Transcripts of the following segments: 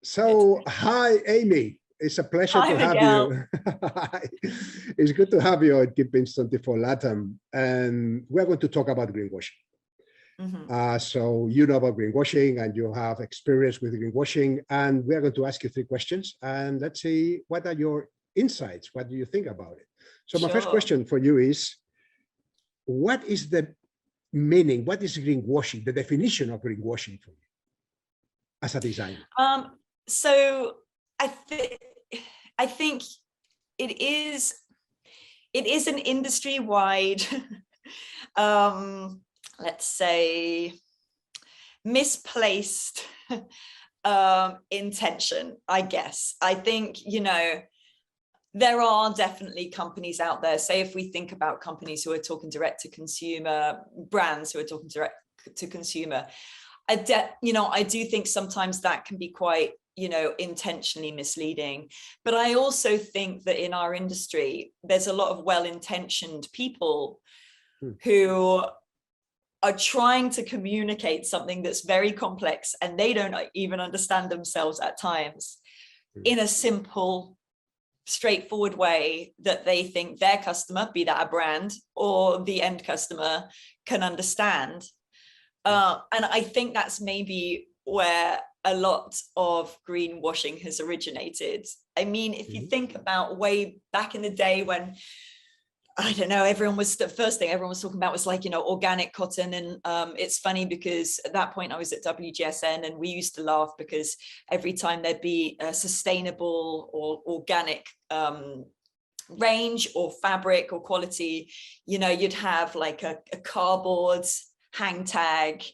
So, hi, Amy. It's a pleasure Hi, to have Miguel. you. It's good to have you at Kingpins 24 Latam. And we're going to talk about greenwashing. Mhm. So you know about greenwashing and you have experience with greenwashing. And we're going to ask you three questions. And let's see, what are your insights? What do you think about it? So my first Sure. question for you is, what is the meaning? What is greenwashing? The definition of greenwashing for you as a designer? So I think I think it is an industry-wide, let's say, misplaced intention, I guess. I think, there are definitely companies out there. Say if we think about companies who are talking direct to consumer, brands who are talking direct to consumer, I do think sometimes that can be quite, intentionally misleading. But I also think that in our industry, there's a lot of well-intentioned people who are trying to communicate something that's very complex and they don't even understand themselves at times in a simple, straightforward way that they think their customer, be that a brand or the end customer, can understand. And I think that's maybe where a lot of greenwashing has originated. I mean, if you think about way back in the day when, I don't know, the first thing everyone was talking about was like, organic cotton. And it's funny because at that point I was at WGSN and we used to laugh because every time there'd be a sustainable or organic range or fabric or quality, you'd have like a cardboard hang tag,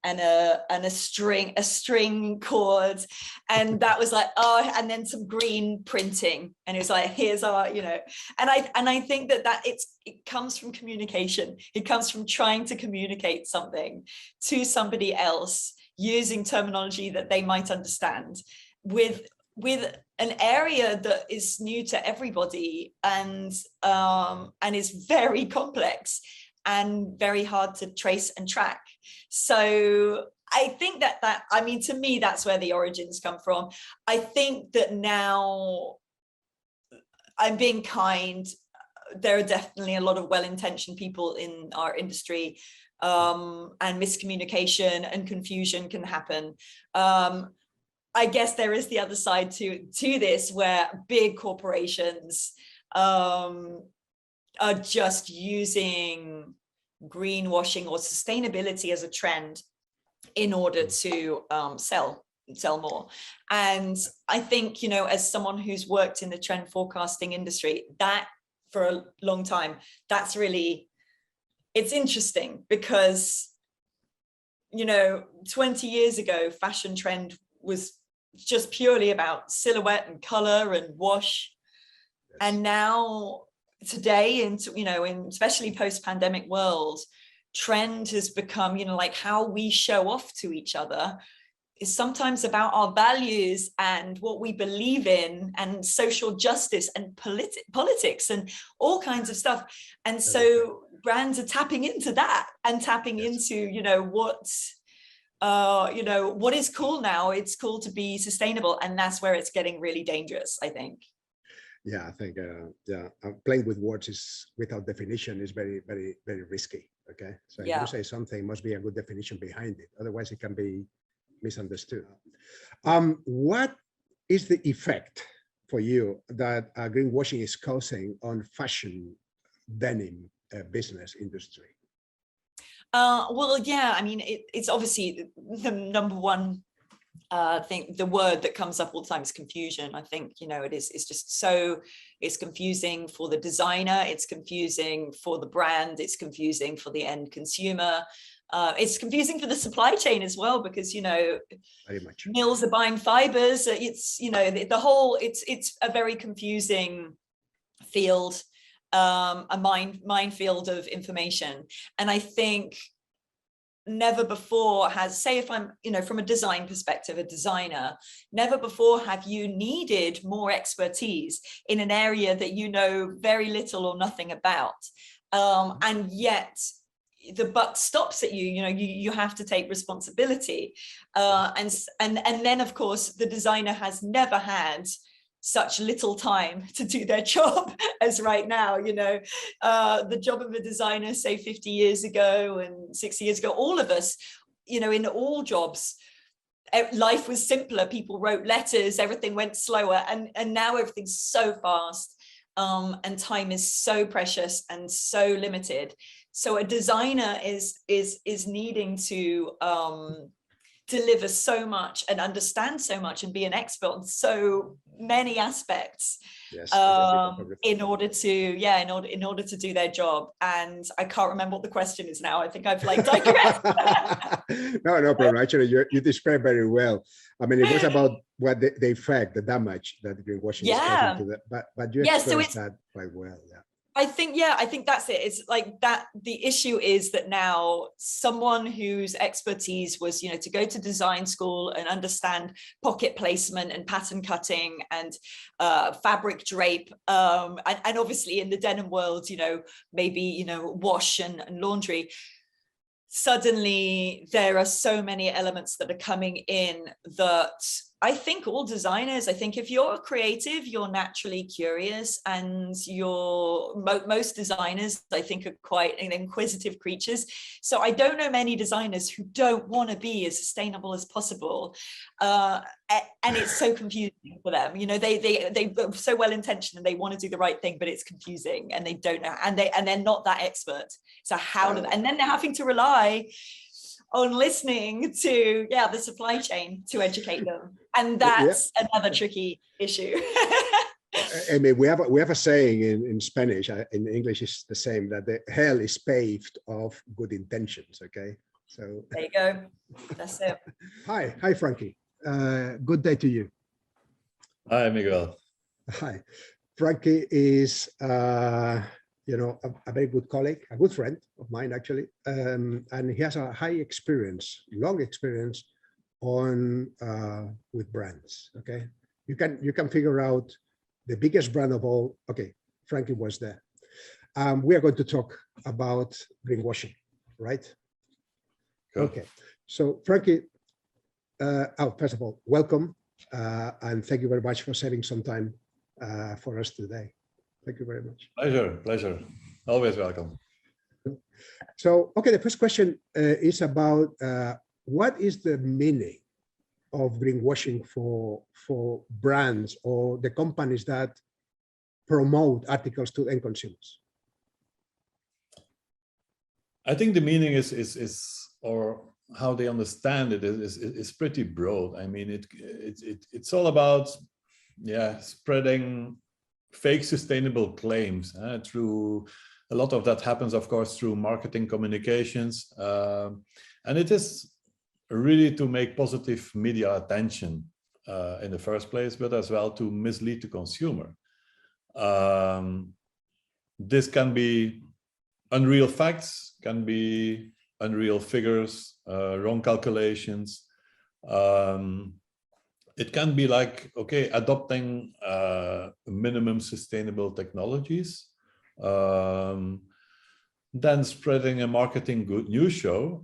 and a string cord, and that was like, oh, and then some green printing, and it was like, here's our, and I think that it comes from communication. It comes from trying to communicate something to somebody else using terminology that they might understand with an area that is new to everybody and is very complex and very hard to trace and track. So I think I mean, to me, that's where the origins come from. I think that now, I'm being kind, there are definitely a lot of well-intentioned people in our industry, and miscommunication and confusion can happen. I guess there is the other side to this, where big corporations are just using greenwashing or sustainability as a trend in order to sell more. And I think, as someone who's worked in the trend forecasting industry, that for a long time, it's interesting because, 20 years ago, fashion trend was just purely about silhouette and color and wash. Yes. And now today, in especially post-pandemic world, trend has become, like how we show off to each other is sometimes about our values and what we believe in and social justice and politics and all kinds of stuff. And so brands are tapping into that and tapping into, what is cool now. It's cool to be sustainable. And that's where it's getting really dangerous, I think. Yeah, I think, playing with words is without definition is very, very, very risky. Okay. So if you say something, must be a good definition behind it. Otherwise it can be misunderstood. What is the effect for you that greenwashing is causing on fashion denim business industry? Well, yeah, I mean, it's obviously the number one thing. The word that comes up all the time is confusion. I think, it's confusing for the designer, it's confusing for the brand, it's confusing for the end consumer. It's confusing for the supply chain as well, because, very much. Mills are buying fibers. It's, the whole, it's a very confusing field, a minefield of information. And I think never before has, say if I'm, from a design perspective, a designer, never before have you needed more expertise in an area that you know very little or nothing about. And yet, the buck stops at you. You have to take responsibility. And then, of course, the designer has never had such little time to do their job as right now. The job of a designer, say 50 years ago and 60 years ago, all of us, in all jobs, life was simpler. People wrote letters, everything went slower, and now everything's so fast, and time is so precious and so limited. So a designer is needing to deliver so much and understand so much and be an expert on so many aspects, yes, in order to do their job. And I can't remember what the question is now. I think I've digressed. No problem. Actually, you described very well. I mean, it was about what the effect, the damage that greenwashing is causing to that. But you expressed that quite well. Yeah. I think that's it. It's like that. The issue is that now someone whose expertise was, to go to design school and understand pocket placement and pattern cutting and fabric drape, and obviously in the denim world, maybe, wash and laundry. Suddenly there are so many elements that are coming in that I think all designers, if you're creative, you're naturally curious, and most designers, I think, are quite inquisitive creatures. So I don't know many designers who don't want to be as sustainable as possible. And it's so confusing for them. They're so well intentioned and they want to do the right thing, but it's confusing and they don't know, and they're not that expert. So and then they're having to rely on listening to the supply chain to educate them, and that's another tricky issue. I mean, we have a saying in Spanish. In English, it's the same, that the hell is paved of good intentions. Okay, so there you go. That's it. Hi, Frankie. Good day to you. Hi, Miguel. Hi, Frankie is a very good colleague, a good friend of mine, actually, and he has a long experience on with brands. Okay, you can figure out the biggest brand of all. Okay, Frankie was there. We are going to talk about greenwashing, right? Sure. Okay, so Frankie, first of all, welcome, and thank you very much for saving some time for us today. Thank you very much. Pleasure. Always welcome. So, okay, the first question is about what is the meaning of greenwashing for brands or the companies that promote articles to end consumers? I think the meaning is or how they understand it is pretty broad. I mean, it's all about spreading fake sustainable claims through a lot of that happens, of course, through marketing communications, and it is really to make positive media attention in the first place, but as well to mislead the consumer. This can be unreal facts, can be unreal figures, wrong calculations. It can be like, okay, adopting minimum sustainable technologies, then spreading a marketing good news show,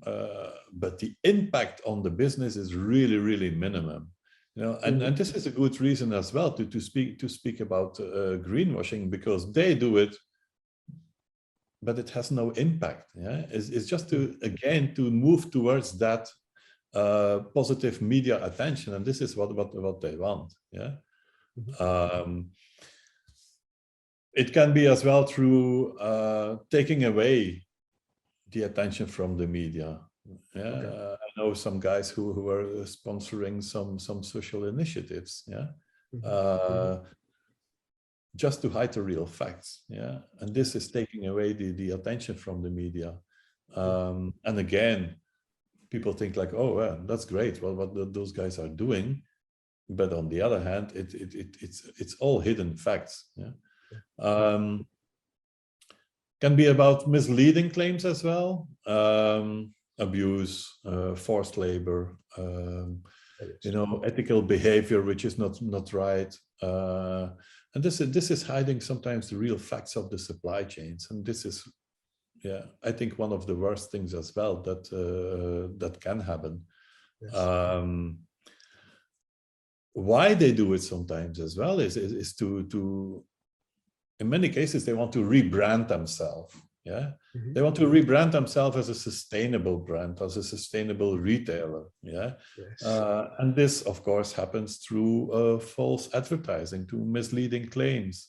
but the impact on the business is really, really minimum. And this is a good reason as well to speak about greenwashing, because they do it, but it has no impact. It's just to move towards that positive media attention, and this is what they want. It can be as well through taking away the attention from the media. I know some guys who are sponsoring some social initiatives, just to hide the real facts. And this is taking away the attention from the media. And again, people think like, oh, well, that's great, well, what those guys are doing. But on the other hand, it's all hidden facts. Can be about misleading claims as well, abuse, forced labor, ethical behavior which is not right, and this is hiding sometimes the real facts of the supply chains, and this is yeah, I think one of the worst things as well that that can happen. Yes. Why they do it sometimes as well is to in many cases they want to rebrand themselves. Yeah, they want to rebrand themselves as a sustainable brand, as a sustainable retailer. Yeah, Yes. And this, of course, happens through false advertising, through misleading claims,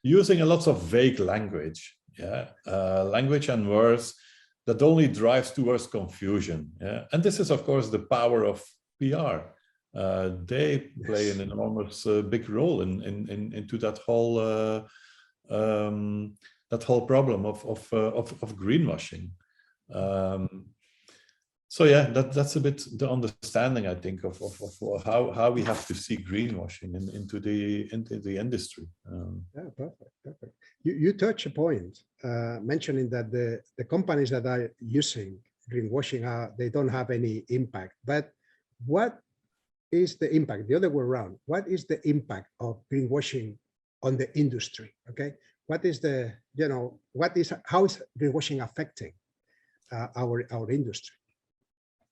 using a lot of vague language. Yeah, language and words that only drives towards confusion. Yeah, and this is, of course, the power of PR. They play Yes. an enormous big role into that whole problem of greenwashing. So yeah, that's a bit the understanding, I think, of how we have to see greenwashing into the industry. Yeah, perfect. You touch a point mentioning that the companies that are using greenwashing they don't have any impact. But what is the impact? The other way around. What is the impact of greenwashing on the industry? Okay, what is the how is greenwashing affecting our industry?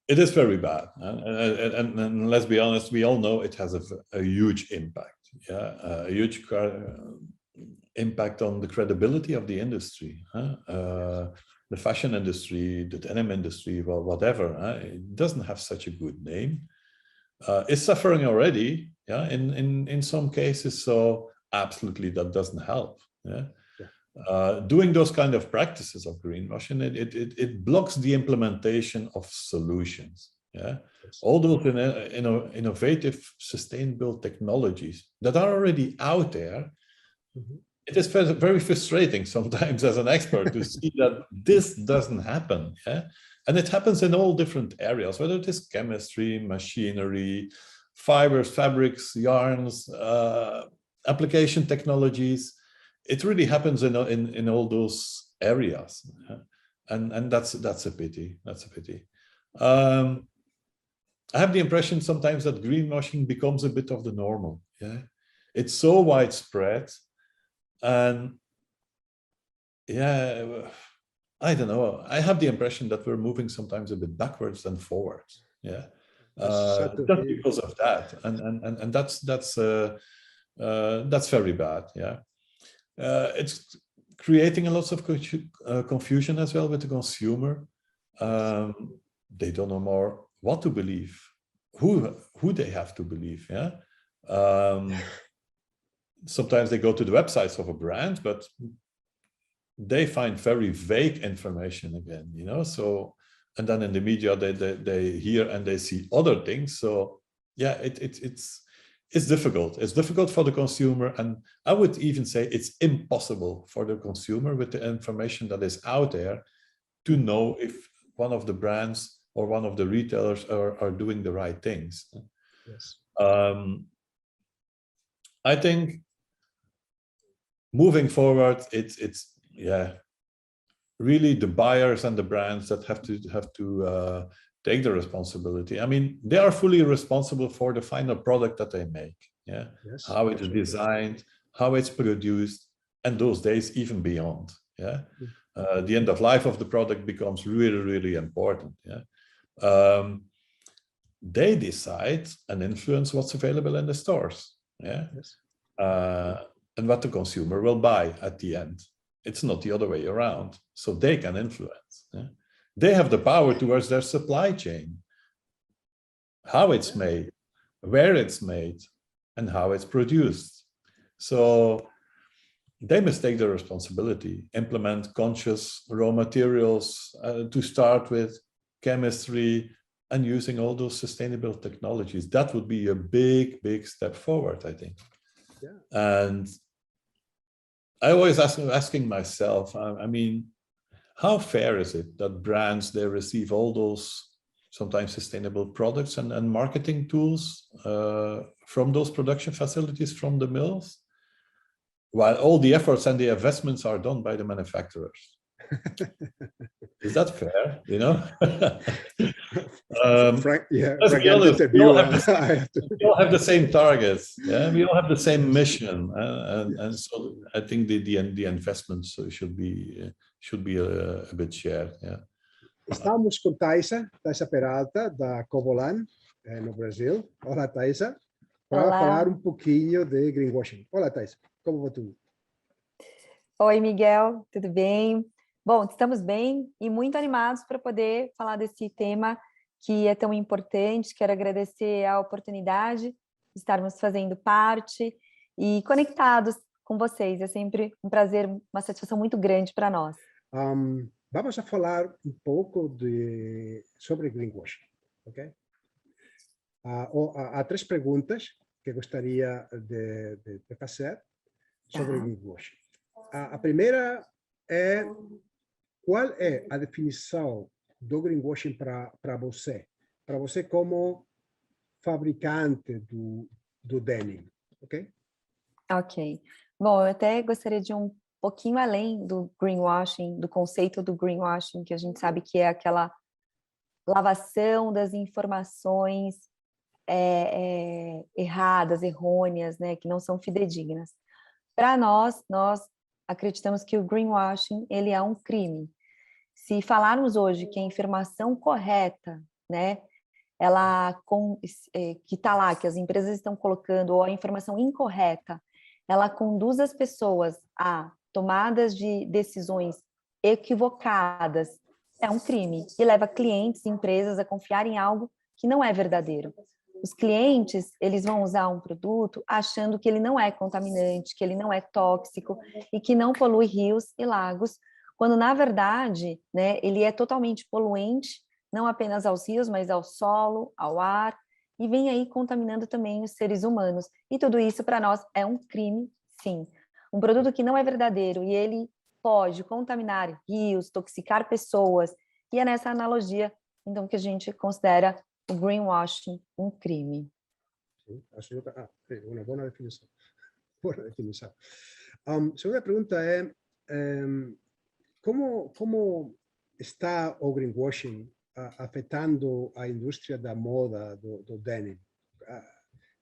It is very bad, and let's be honest, we all know it has a huge impact. Yeah, a huge impact on the credibility of the industry. The fashion industry, the denim industry, well, whatever. It doesn't have such a good name. It's suffering already. Yeah, in some cases. So absolutely, that doesn't help. Yeah. Doing those kind of practices of greenwashing, it blocks the implementation of solutions. Yeah, Yes. All those innovative, sustainable technologies that are already out there. It is very frustrating sometimes as an expert to see that this doesn't happen. Yeah, and it happens in all different areas, whether it is chemistry, machinery, fibers, fabrics, yarns, application technologies. It really happens in all those areas, and that's a pity. That's a pity. I have the impression sometimes that greenwashing becomes a bit of the normal. Yeah, it's so widespread, and yeah, I don't know. I have the impression that we're moving sometimes a bit backwards than forwards. Yeah, just because of that, and that's very bad. Yeah. It's creating a lot of confusion as well with the consumer. They don't know more what to believe, who they have to believe. Yeah. Sometimes they go to the websites of a brand, but they find very vague information again. So, and then in the media they hear and they see other things. So yeah, it's difficult. It's difficult for the consumer, and I would even say it's impossible for the consumer with the information that is out there to know if one of the brands or one of the retailers are doing the right things. Yes. I think moving forward, it's really the buyers and the brands that have to take the responsibility. I mean, they are fully responsible for the final product that they make. Yeah, yes, how it is designed, how it's produced, and those days even beyond. Yeah, the end of life of the product becomes really, really important. Yeah, they decide and influence what's available in the stores. Yeah, yes. And what the consumer will buy at the end. It's not the other way around. So they can influence. Yeah? They have the power towards their supply chain, how it's made, where it's made, and how it's produced. So they must take the responsibility, implement conscious raw materials to start with, chemistry, and using all those sustainable technologies. That would be a big, big step forward, I think. Yeah. And I always asking myself, I mean, how fair is it that brands, they receive all those sometimes sustainable products and marketing tools from those production facilities, from the mills, while all the efforts and the investments are done by the manufacturers? Is that fair? Frank, yeah, let's Frank, be honest, we all have the same targets. Yeah, we all have the same mission, and so I think the investments should be should be a bit shared. Yeah. Estamos com Thaisa Peralta, da Covolan, no Brasil. Olá, Thaisa. Para falar um pouquinho de greenwashing. Olá, Thaisa. Como vai tudo? Oi, Miguel. Tudo bem? Bom, estamos bem e muito animados para poder falar desse tema que é tão importante. Quero agradecer a oportunidade de estarmos fazendo parte e conectados com vocês. É sempre um prazer, uma satisfação muito grande para nós. Vamos a falar um pouco sobre greenwashing, ok? Há três perguntas que gostaria de fazer sobre greenwashing. A primeira é: qual é a definição do greenwashing para você? Para você como fabricante do denim, ok? Ok. Bom, eu até gostaria de um pouquinho além do greenwashing, do conceito do greenwashing, que a gente sabe que é aquela lavação das informações erradas, errôneas, né, que não são fidedignas. Para nós acreditamos que o greenwashing, ele é um crime. Se falarmos hoje que a informação correta, né, que está lá, que as empresas estão colocando, ou a informação incorreta, ela conduz as pessoas a tomadas de decisões equivocadas, é um crime e leva clientes e empresas a confiar em algo que não é verdadeiro. Os clientes, eles vão usar um produto achando que ele não é contaminante, que ele não é tóxico e que não polui rios e lagos, quando na verdade, né, ele é totalmente poluente, não apenas aos rios, mas ao solo, ao ar, e vem aí contaminando também os seres humanos. E tudo isso para nós é um crime, sim. Um produto que não é verdadeiro e ele pode contaminar rios, toxicar pessoas, e é nessa analogia, então, que a gente considera o greenwashing um crime. Sim, uma boa definição. Boa definição. Segunda pergunta é: como está o greenwashing afetando a indústria da moda, do denim?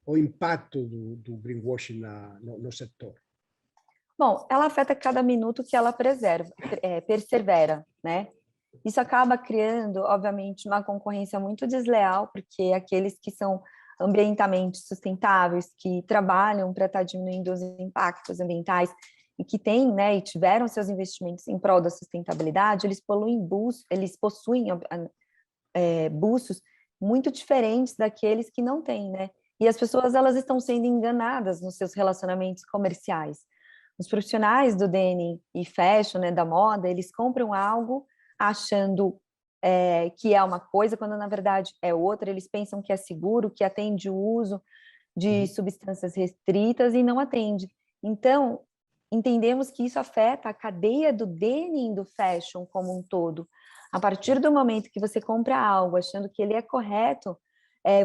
O impacto do greenwashing no setor? Bom, ela afeta cada minuto que ela persevera, né? Isso acaba criando, obviamente, uma concorrência muito desleal, porque aqueles que são ambientalmente sustentáveis, que trabalham para estar diminuindo os impactos ambientais e que têm, né, e tiveram seus investimentos em prol da sustentabilidade, eles possuem buços muito diferentes daqueles que não têm, né? E as pessoas, elas estão sendo enganadas nos seus relacionamentos comerciais. Os profissionais do denim e fashion, né, da moda, eles compram algo achando que é uma coisa, quando na verdade é outra. Eles pensam que é seguro, que atende o uso de substâncias restritas e não atende. Então, entendemos que isso afeta a cadeia do denim do fashion como um todo. A partir do momento que você compra algo achando que ele é correto,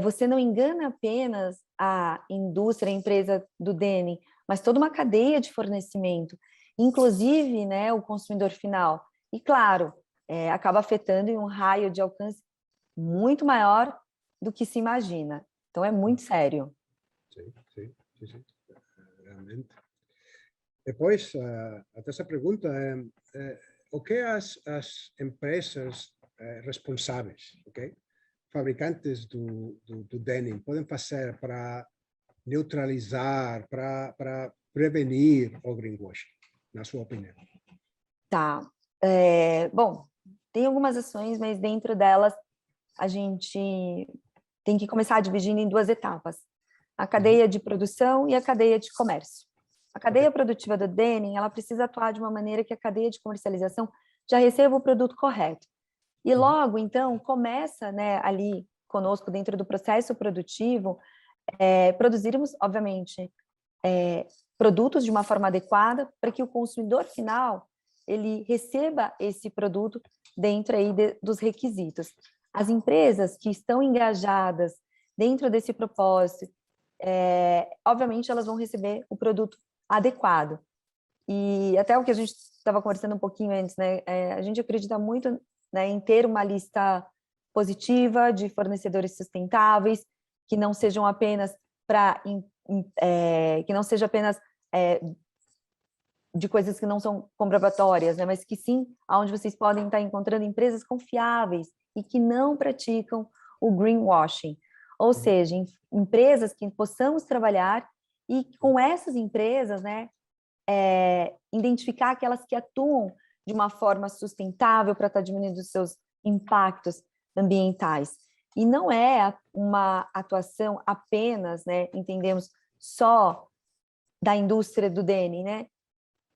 você não engana apenas a indústria, a empresa do denim, mas toda uma cadeia de fornecimento, inclusive, né, o consumidor final. E, claro, acaba afetando em um raio de alcance muito maior do que se imagina. Então, é muito sério. Sim. Realmente. Depois, a terceira pergunta é: o que as empresas responsáveis, ok, fabricantes do denim, podem fazer para neutralizar, para prevenir o greenwashing, na sua opinião? Tá. Bom, tem algumas ações, mas dentro delas a gente tem que começar dividindo em duas etapas: a cadeia de produção e a cadeia de comércio. A cadeia produtiva do denim, ela precisa atuar de uma maneira que a cadeia de comercialização já receba o produto correto. E logo, então, começa, né, ali conosco, dentro do processo produtivo, produzirmos, obviamente, produtos de uma forma adequada para que o consumidor final ele receba esse produto dentro aí dos requisitos. As empresas que estão engajadas dentro desse propósito, obviamente elas vão receber o produto adequado. E até o que a gente estava conversando um pouquinho antes, né? A gente acredita muito, né, em ter uma lista positiva de fornecedores sustentáveis, que não sejam apenas de coisas que não são comprobatórias, né? Mas que sim, onde vocês podem estar encontrando empresas confiáveis e que não praticam o greenwashing. Ou seja, empresas que possamos trabalhar e com essas empresas, né, identificar aquelas que atuam de uma forma sustentável para estar diminuindo os seus impactos ambientais. E não é uma atuação apenas, né, entendemos, só da indústria do denim, né?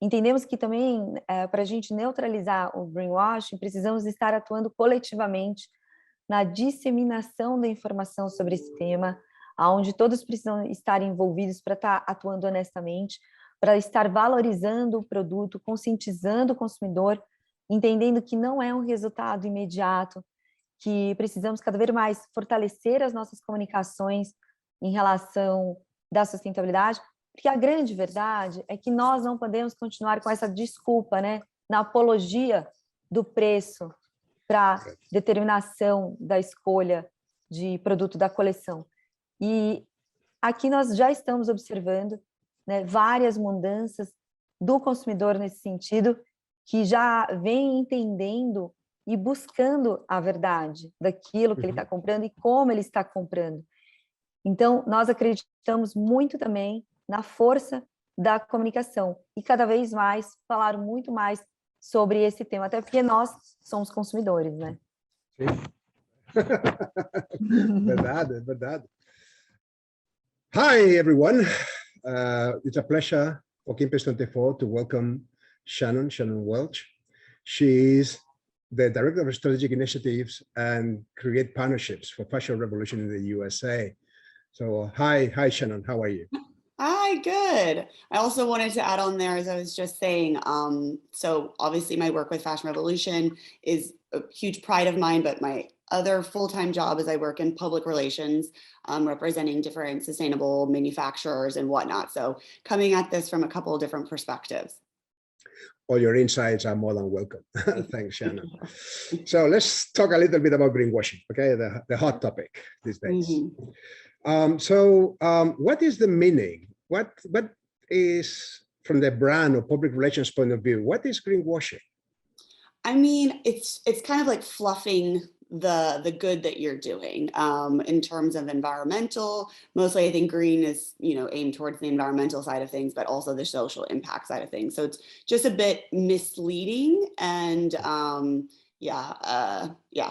Entendemos que também, para a gente neutralizar o greenwashing, precisamos estar atuando coletivamente na disseminação da informação sobre esse tema, onde todos precisam estar envolvidos para estar atuando honestamente, para estar valorizando o produto, conscientizando o consumidor, entendendo que não é um resultado imediato, que precisamos cada vez mais fortalecer as nossas comunicações em relação da sustentabilidade, porque a grande verdade é que nós não podemos continuar com essa desculpa, né, na apologia do preço para determinação da escolha de produto da coleção. E aqui nós já estamos observando, né, várias mudanças do consumidor nesse sentido, que já vem entendendo e buscando a verdade daquilo que ele está comprando e como ele está comprando. Então, nós acreditamos muito também na força da comunicação e cada vez mais falar muito mais sobre esse tema, até porque nós somos consumidores, né? Verdade, verdade. Hi, everyone. It's a pleasure for Kingpins 24 to welcome Shannon Welch. She's the Director of Strategic Initiatives and Create Partnerships for Fashion Revolution in the USA. So hi, Shannon, how are you? Hi, good. I also wanted to add on there, as I was just saying, so obviously my work with Fashion Revolution is a huge pride of mine, but my other full-time job is I work in public relations, representing different sustainable manufacturers and whatnot. So coming at this from a couple of different perspectives. All your insights are more than welcome. Thanks, Shannon. So let's talk a little bit about greenwashing, okay? The hot topic these days. What is the meaning? What is, from the brand or public relations point of view, what is greenwashing? I mean, it's kind of like fluffing the good that you're doing in terms of environmental. Mostly I think green is, aimed towards the environmental side of things, but also the social impact side of things. So it's just a bit misleading and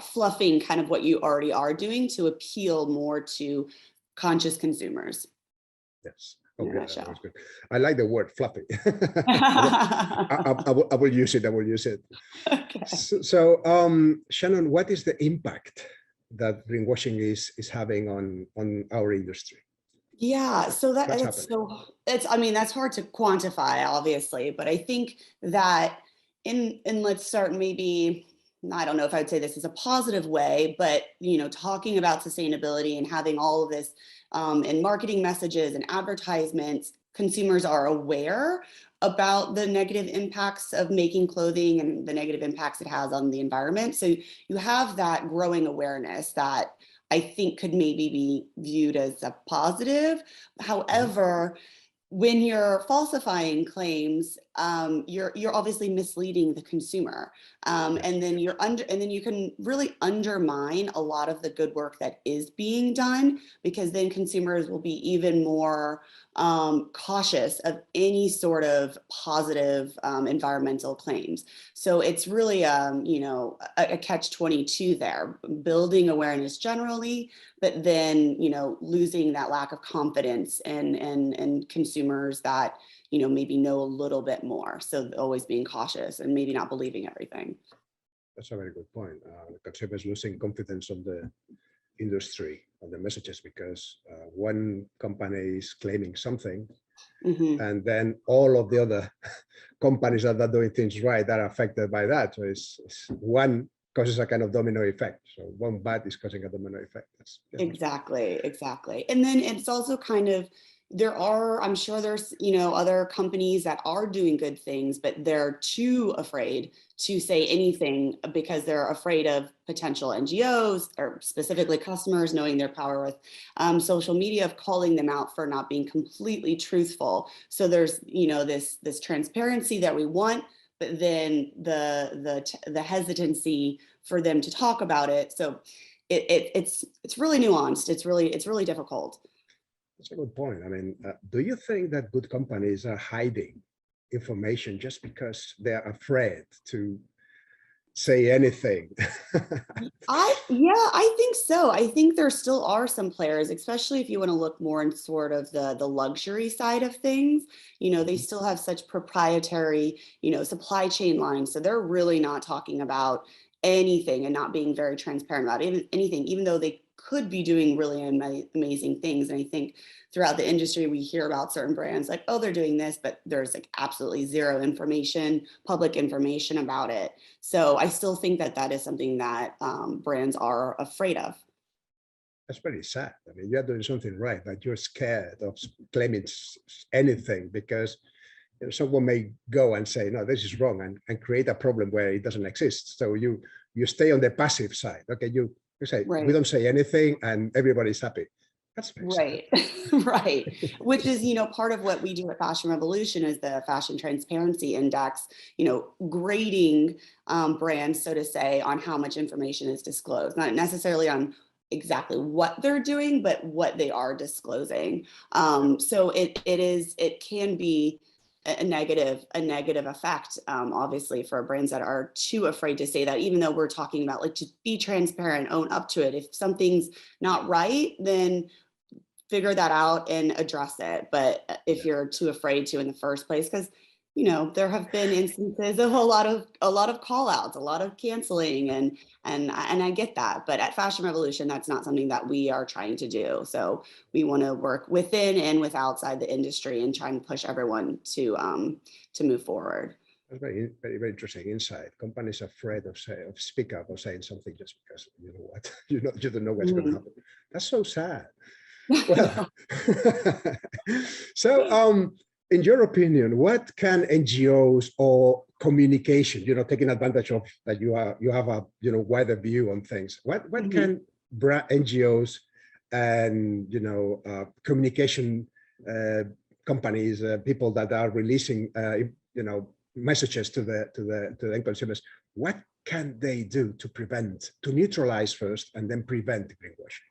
fluffing kind of what you already are doing to appeal more to conscious consumers. Yes. Okay, that was good. I like the word fluffy. I will use it. Okay. So Shannon, what is the impact that greenwashing is having on our industry? Yeah, so that's hard to quantify, obviously, but I think that in let's start maybe, I don't know if I would say this is a positive way, but talking about sustainability and having all of this in marketing messages and advertisements, consumers are aware about the negative impacts of making clothing and the negative impacts it has on the environment. So you have that growing awareness that I think could maybe be viewed as a positive. However, when you're falsifying claims, you're obviously misleading the consumer, and then you can really undermine a lot of the good work that is being done, because then consumers will be even more cautious of any sort of positive environmental claims. So it's really a catch-22 there, building awareness generally, but then losing that lack of confidence in consumers that maybe know a little bit more. So always being cautious and maybe not believing everything. That's a very good point. Consumers losing confidence on the industry, on the messages, because one company is claiming something, and then all of the other companies that are doing things right are affected by that. So it's one causes a kind of domino effect. So one bad is causing a domino effect. Exactly. And then it's also kind of, I'm sure there's, other companies that are doing good things, but they're too afraid to say anything because they're afraid of potential NGOs or specifically customers knowing their power with social media, of calling them out for not being completely truthful. So there's, this transparency that we want, but then the hesitancy for them to talk about it. So it's really nuanced. It's really difficult. That's a good point. I mean, do you think that good companies are hiding information just because they're afraid to say anything? I think so. I think there still are some players, especially if you want to look more in sort of the luxury side of things. They still have such proprietary, supply chain lines. So they're really not talking about anything and not being very transparent about anything, even though they could be doing really amazing things. And I think throughout the industry, we hear about certain brands like, oh, they're doing this, but there's like absolutely zero public information about it. So I still think that is something that brands are afraid of. That's pretty sad. I mean, you're doing something right, but you're scared of claiming anything because someone may go and say, no, this is wrong, and create a problem where it doesn't exist. So you stay on the passive side. Okay, you say, right. We don't say anything and everybody's happy. That's right. Right. Which is, part of what we do at Fashion Revolution is the Fashion Transparency Index, grading brands, so to say, on how much information is disclosed, not necessarily on exactly what they're doing, but what they are disclosing. So it can be a negative effect, obviously, for brands that are too afraid to say that, even though we're talking about like, just be transparent, own up to it. If something's not right, then figure that out and address it. But if you're too afraid to in the first place, because there have been instances of a lot of call outs, a lot of canceling, and I get that. But at Fashion Revolution, that's not something that we are trying to do. So we want to work within and with outside the industry and try and push everyone to move forward. That's very, very, very interesting insight. Companies are afraid of speak up or saying something just because you don't know what's going to happen. That's so sad. Well, so in your opinion, what can NGOs or communication, taking advantage of that you have a wider view on things, what can NGOs and communication companies, people that are releasing messages to the end consumers, what can they do to neutralize first and then prevent greenwashing?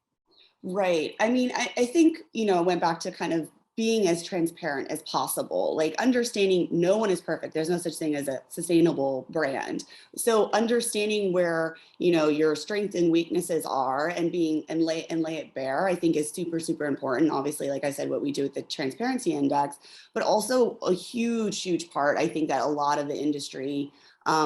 Right. I mean, I think, I went back to kind of being as transparent as possible, like understanding no one is perfect. There's no such thing as a sustainable brand. So understanding where, your strengths and weaknesses are and lay it bare, I think is super, super important. Obviously, like I said, what we do with the Transparency Index, but also a huge, huge part, I think that a lot of the industry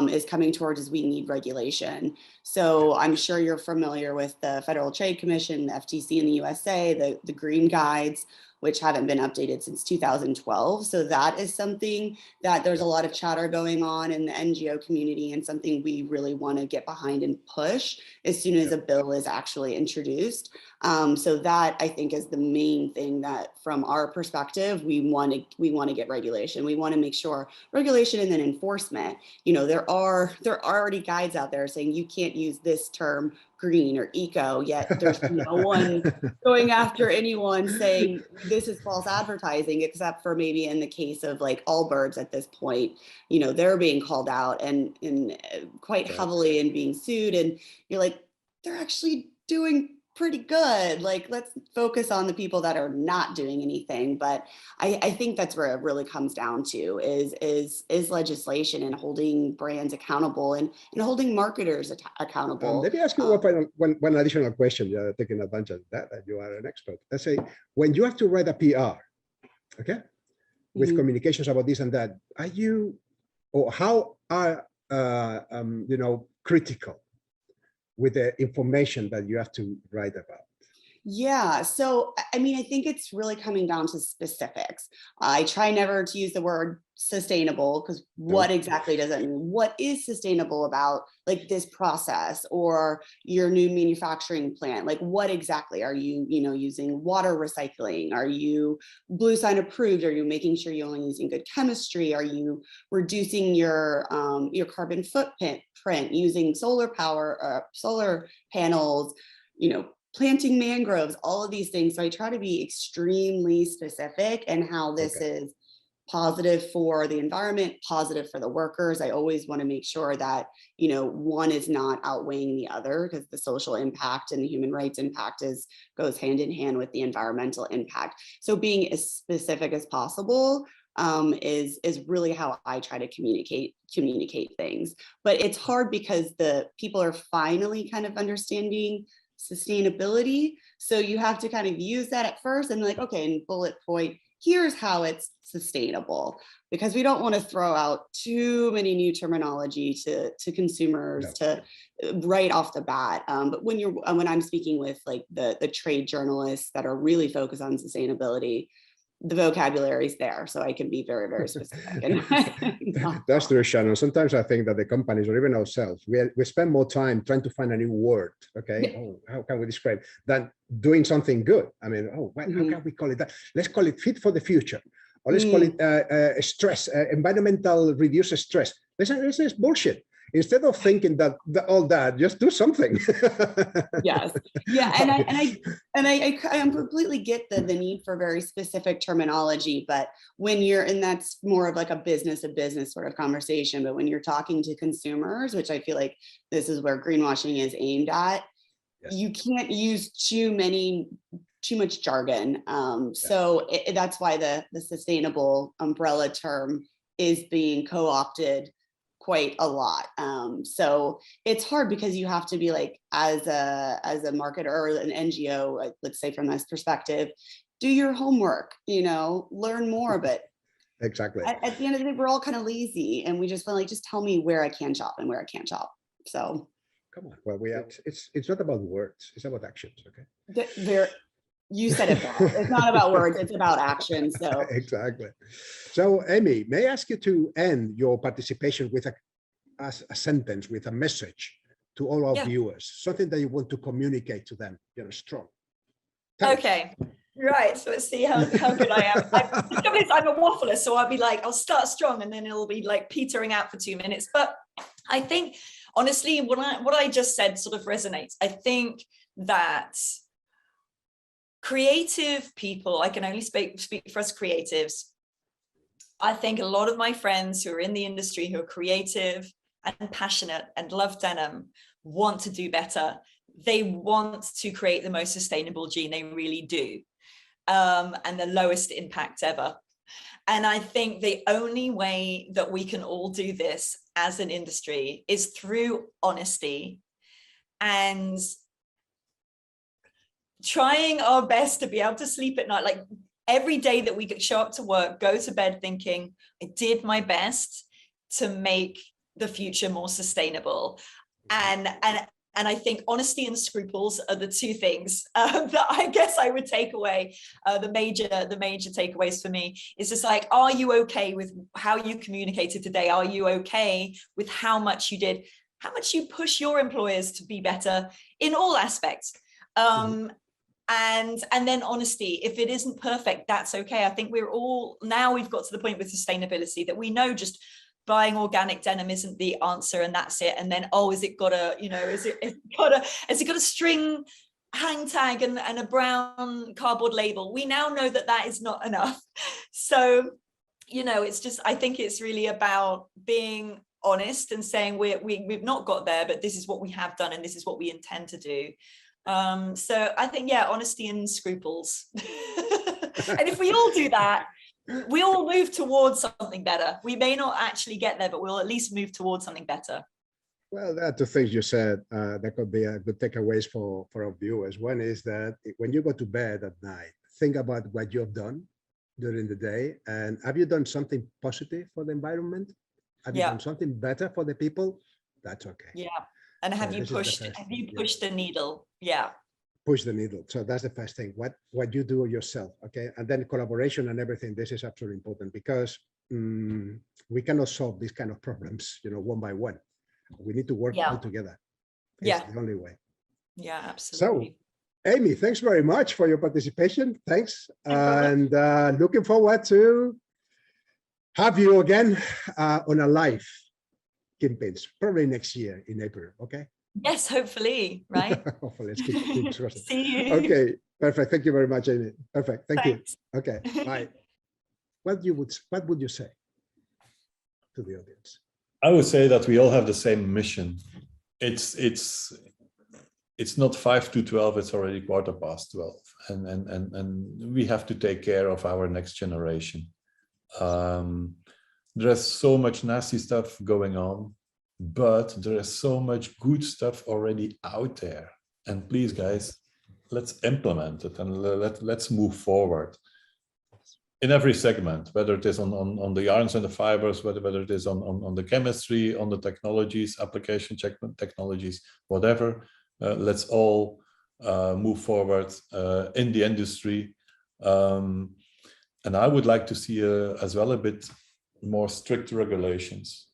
is coming towards is we need regulation. So I'm sure you're familiar with the Federal Trade Commission, the FTC in the USA, the green guides, which haven't been updated since 2012. So that is something that there's a lot of chatter going on in the NGO community and something we really want to get behind and push as soon as a bill is actually introduced. So that I think is the main thing that from our perspective, we want to get regulation. We want to make sure regulation and then enforcement, there are already guides out there saying you can't use this term green or eco, yet there's no one going after anyone saying this is false advertising, except for maybe in the case of like Allbirds at this point, they're being called out and quite heavily and being sued. And you're like, they're actually doing pretty good. Like, let's focus on the people that are not doing anything. But I think that's where it really comes down to is legislation and holding brands accountable and holding marketers accountable. Let me ask you one additional question. You're taking advantage of that you are an expert. Let's say when you have to write a PR, okay, with communications about this and that, are you, or how are critical with the information that you have to write about? Yeah, so I mean, I think it's really coming down to specifics. I try never to use the word sustainable, because what exactly does that mean? What is sustainable about like this process or your new manufacturing plant? Like what exactly are you, using water recycling? Are you Blue Sign approved? Are you making sure you're only using good chemistry? Are you reducing your carbon footprint using solar power, solar panels, planting mangroves, all of these things. So I try to be extremely specific in how this is positive for the environment, positive for the workers. I always want to make sure that, one is not outweighing the other, because the social impact and the human rights impact goes hand in hand with the environmental impact. So being as specific as possible is really how I try to communicate things. But it's hard because the people are finally kind of understanding sustainability. So you have to kind of use that at first and like, okay, and bullet point, here's how it's sustainable, because we don't want to throw out too many new terminology to consumers to right off the bat. But when I'm speaking with like the trade journalists that are really focused on sustainability, the vocabulary is there, so I can be very, very specific. That's true, Shannon. Sometimes I think that the companies or even ourselves, we spend more time trying to find a new word, how can we describe, than doing something good. I mean, how can we call it that? Let's call it fit for the future, or let's call it stress, environmental reduce stress. This is bullshit. Instead of thinking that all that, just do something. Yes, yeah, and I completely get the need for very specific terminology, but when and that's more of like a business sort of conversation. But when you're talking to consumers, which I feel like this is where greenwashing is aimed at, you can't use too much jargon. So that's why the sustainable umbrella term is being co-opted quite a lot. So it's hard because you have to be like, as a marketer or an NGO, let's say from this perspective, do your homework, learn more. But exactly. At the end of the day, we're all kind of lazy, and we just feel like, just tell me where I can shop and where I can't shop. So come on. Well, it's not about words, it's about actions. Okay. You said it well. It's not about words, it's about action. So exactly. So Amy, may I ask you to end your participation with a sentence, with a message to all our viewers, something that you want to communicate to them, strong. Okay, right. So let's see how good I am. I'm a waffler, so I'll be like, I'll start strong and then it'll be like petering out for 2 minutes. But I think, honestly, what I just said sort of resonates. I think that creative people, I can only speak for us creatives. I think a lot of my friends who are in the industry, who are creative and passionate and love denim, want to do better. They want to create the most sustainable jean, they really do, and the lowest impact ever. And I think the only way that we can all do this as an industry is through honesty and trying our best to be able to sleep at night. Like every day that we show up to work, go to bed thinking, I did my best to make the future more sustainable. And I think honesty and scruples are the two things that I guess I would take away. The major takeaways for me is just like, are you okay with how you communicated today? Are you okay with how much you did, how much you push your employers to be better in all aspects? And then honesty, if it isn't perfect, that's okay. I think we've got to the point with sustainability that we know just buying organic denim isn't the answer and that's it. And then, has it got a string hang tag and a brown cardboard label? We now know that is not enough. So, it's just, I think it's really about being honest and saying we've not got there, but this is what we have done and this is what we intend to do. So I think, honesty and scruples. And if we all do that, we all move towards something better. We may not actually get there, but we'll at least move towards something better. Well, there are two things you said that could be a good takeaways for our viewers. One is that when you go to bed at night, think about what you have done during the day. And have you done something positive for the environment? Have you done something better for the people? That's okay. Yeah. And have you pushed the needle? Yeah. push the needle. So that's the first thing, what you do yourself, okay? And then collaboration and everything, this is absolutely important because we cannot solve these kind of problems, one by one. We need to work all together. It's the only way. Yeah, absolutely. So, Amy, thanks very much for your participation. Thanks. And looking forward to have you again on a live Kingpins, probably next year in April, okay? Yes, hopefully, right? Hopefully, let's keep discussing. See you. Okay, perfect. Thank you very much, Amy. Perfect. Thank Thanks. you. Okay, bye. What would you say to the audience? I would say that we all have the same mission. It's not 5 to 12, it's already 12:15. And we have to take care of our next generation. There's so much nasty stuff going on, but there is so much good stuff already out there. And please, guys, let's implement it and let's move forward in every segment, whether it is on the yarns and the fibers, whether it is on the chemistry, on the technologies, application technologies, whatever. Let's all move forward in the industry. And I would like to see as well a bit more strict regulations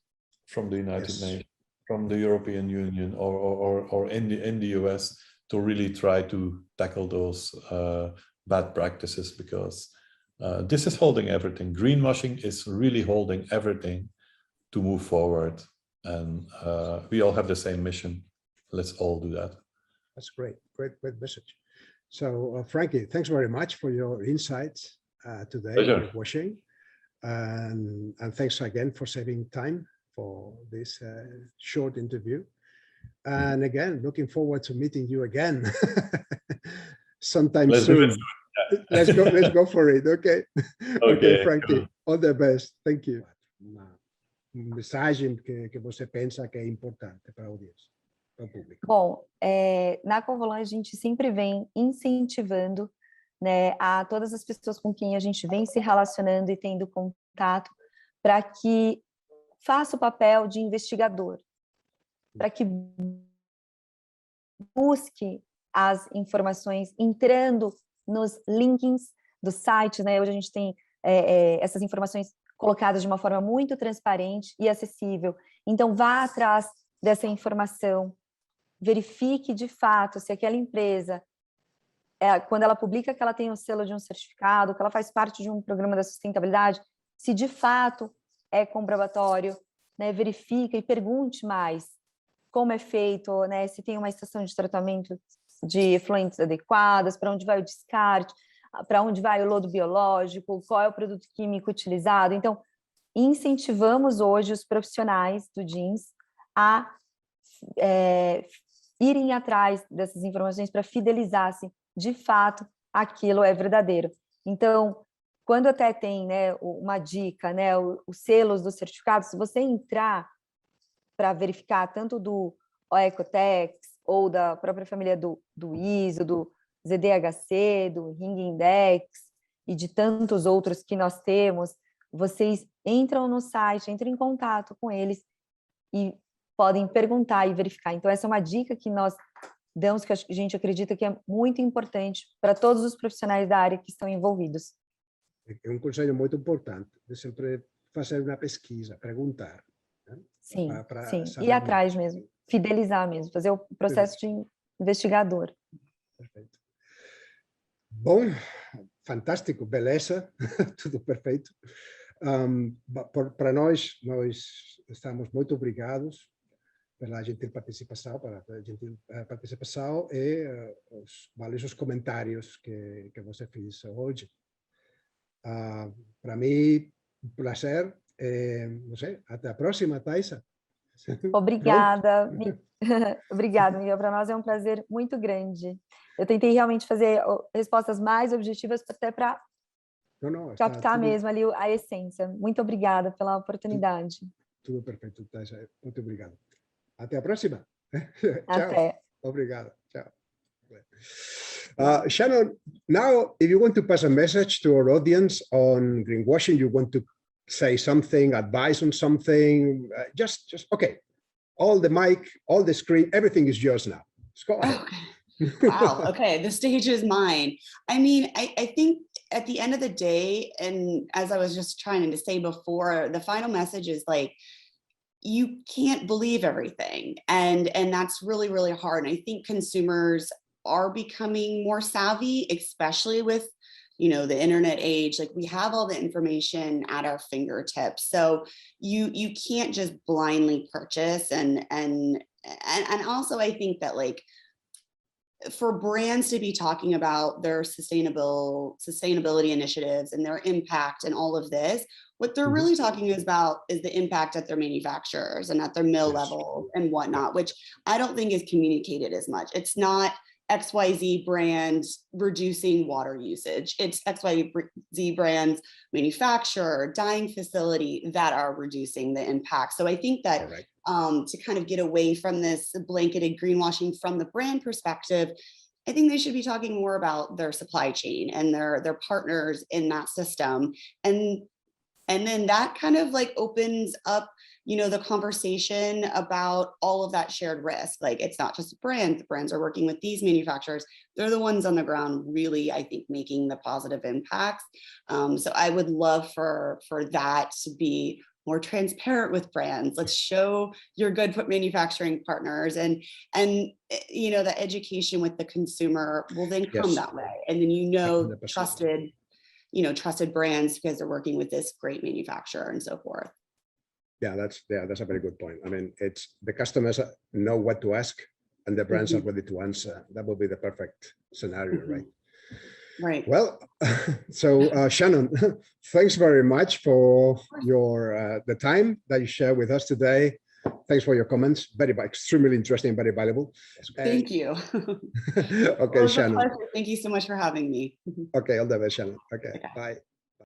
from the United Nations, from the European Union, or in the US to really try to tackle those bad practices, because this is holding everything. Greenwashing is really holding everything to move forward. And we all have the same mission. Let's all do that. That's great message. So Frankie, thanks very much for your insights today on greenwashing. And thanks again for saving time for this short interview. And again, looking forward to meeting you again sometime soon. Let's go for it. Okay. Okay, Frankie, all the best. Thank you. Mensagem que você pensa que é importante para a audiência, para o público. Bom, na Covolan a gente sempre vem incentivando, né, a todas as pessoas com quem a gente vem se relacionando e tendo contato, para que faça o papel de investigador, para que busque as informações entrando nos links do site, né? Hoje a gente tem essas informações colocadas de uma forma muito transparente e acessível. Então, vá atrás dessa informação, verifique de fato se aquela empresa, quando ela publica que ela tem o selo de um certificado, que ela faz parte de um programa da sustentabilidade, se de fato é comprobatório, né? Verifica e pergunte mais como é feito, né? Se tem uma estação de tratamento de efluentes adequadas, para onde vai o descarte, para onde vai o lodo biológico, qual é o produto químico utilizado. Então, incentivamos hoje os profissionais do jeans a irem atrás dessas informações para fidelizar se de fato aquilo é verdadeiro. Então, quando até tem, né, uma dica, né, os selos dos certificados, se você entrar para verificar tanto do Oecotex ou da própria família do ISO, do ZDHC, do Ring Index e de tantos outros que nós temos, vocês entram no site, entram em contato com eles e podem perguntar e verificar. Então, essa é uma dica que nós damos, que a gente acredita que é muito importante para todos os profissionais da área que estão envolvidos. É conselho muito importante, de sempre fazer uma pesquisa, perguntar. Né? Sim, sim. Ir atrás mesmo, fidelizar mesmo, fazer o processo de investigador. Perfeito. Bom, fantástico, beleza, tudo perfeito. Para nós estamos muito obrigados pela gentil participação, e os valiosos comentários que você fez hoje. Para mim, um prazer. Não sei, até a próxima, Thaisa. Obrigada. Obrigada, Miguel. Para nós é um prazer muito grande. Eu tentei realmente fazer respostas mais objetivas, até para captar mesmo ali a essência. Muito obrigada pela oportunidade. Tudo perfeito, Thaisa. Muito obrigado. Até a próxima. Até. Tchau. Obrigado. Tchau. Shannon, now, if you want to pass a message to our audience on greenwashing, you want to say something, advise on something, just okay. All the mic, all the screen, everything is yours now. Let's go. Okay. Wow. Okay. The stage is mine. I mean, I think at the end of the day, and as I was just trying to say before, the final message is like, you can't believe everything. And that's really, really hard. And I think consumers are becoming more savvy, especially with, you know, the internet age. Like, we have all the information at our fingertips. So you can't just blindly purchase. And also I think that, like, for brands to be talking about their sustainability initiatives and their impact and all of this, what they're really talking about is the impact at their manufacturers and at their mill level and whatnot, which I don't think is communicated as much. It's not XYZ brand reducing water usage. It's XYZ brands manufacturer, dyeing facility that are reducing the impact. So I think that to kind of get away from this blanketed greenwashing from the brand perspective, I think they should be talking more about their supply chain and their partners in that system. And then that kind of like opens up, you know, the conversation about all of that shared risk. Like, it's not just brands. The brands are working with these manufacturers. They're the ones on the ground really, I think, making the positive impacts. So I would love for that to be more transparent with brands. Let's show your good manufacturing partners, and you know, the education with the consumer will then come that way. And then, you know, 100%. trusted brands because they're working with this great manufacturer and so forth. Yeah, that's a very good point. I mean, it's the customers know what to ask and the brands are ready to answer. That would be the perfect scenario, right? Right. Well, so Shannon, thanks very much for your the time that you share with us today. Thanks for your comments. Extremely interesting, very valuable. Thank you. Okay, Shannon. Thank you so much for having me. Okay, all the best, Shannon. Okay, bye.